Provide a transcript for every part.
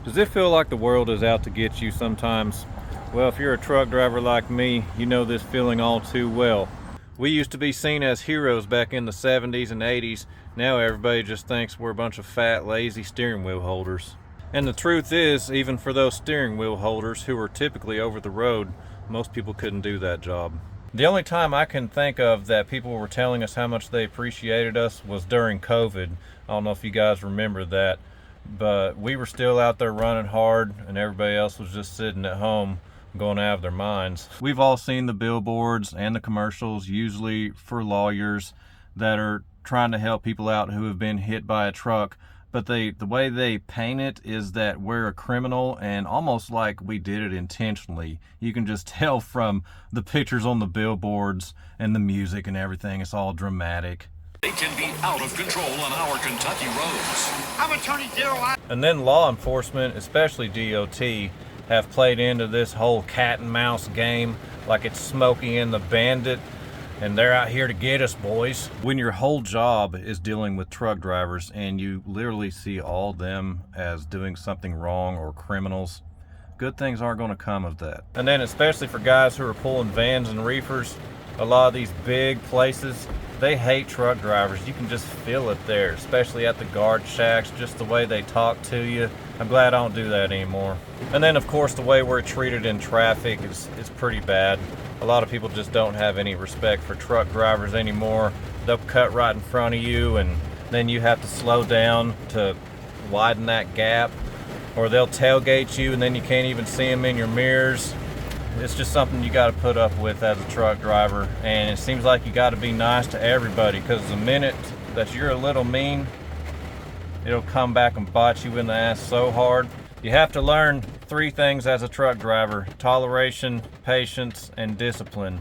Does it feel like the world is out to get you sometimes? Well, if you're a truck driver like me, you know this feeling all too well. We used to be seen as heroes back in the 70s and 80s. Now everybody just thinks we're a bunch of fat, lazy steering wheel holders. And the truth is, even for those steering wheel holders who are typically over the road, most people couldn't do that job. The only time I can think of that people were telling us how much they appreciated us was during COVID. I don't know if you guys remember that, but we were still out there running hard and everybody else was just sitting at home going out of their minds. We've all seen the billboards and the commercials, usually for lawyers that are trying to help people out who have been hit by a truck, but the way they paint it is that we're a criminal, and almost like we did it intentionally. You can just tell from the pictures on the billboards and the music and everything. It's all dramatic. They can be out of control on our Kentucky roads. I'm Attorney Darrell. And then law enforcement, especially DOT, have played into this whole cat and mouse game like it's Smokey and the Bandit, and they're out here to get us, boys. When your whole job is dealing with truck drivers and you literally see all them as doing something wrong or criminals, good things aren't going to come of that. And then especially for guys who are pulling vans and reefers, a lot of these big places, they hate truck drivers. You can just feel it there, especially at the guard shacks, just the way they talk to you. I'm glad I don't do that anymore. And then of course the way we're treated in traffic is pretty bad. A lot of people just don't have any respect for truck drivers anymore. They'll cut right in front of you and then you have to slow down to widen that gap, or they'll tailgate you and then you can't even see them in your mirrors. It's just something you got to put up with as a truck driver, and it seems like you got to be nice to everybody, because the minute that you're a little mean, it'll come back and bite you in the ass so hard. You have to learn 3 things as a truck driver: toleration, patience, and discipline.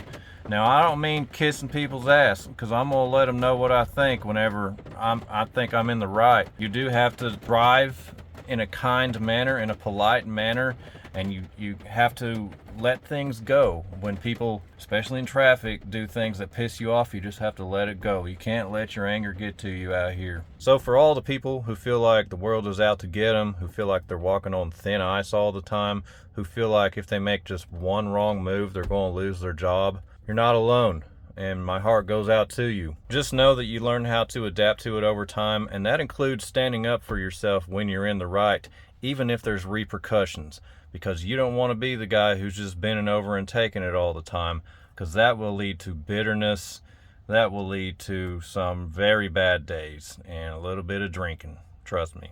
Now, I don't mean kissing people's ass, because I'm going to let them know what I think whenever I think I'm in the right. You do have to drive in a kind manner, in a polite manner, and you have to let things go. When people, especially in traffic, do things that piss you off, you just have to let it go. You can't let your anger get to you out here. So for all the people who feel like the world is out to get them, who feel like they're walking on thin ice all the time, who feel like if they make just one wrong move, they're going to lose their job, you're not alone. And my heart goes out to you. Just know that you learn how to adapt to it over time, and that includes standing up for yourself when you're in the right, even if there's repercussions, because you don't want to be the guy who's just bending over and taking it all the time, because that will lead to bitterness, that will lead to some very bad days and a little bit of drinking, trust me.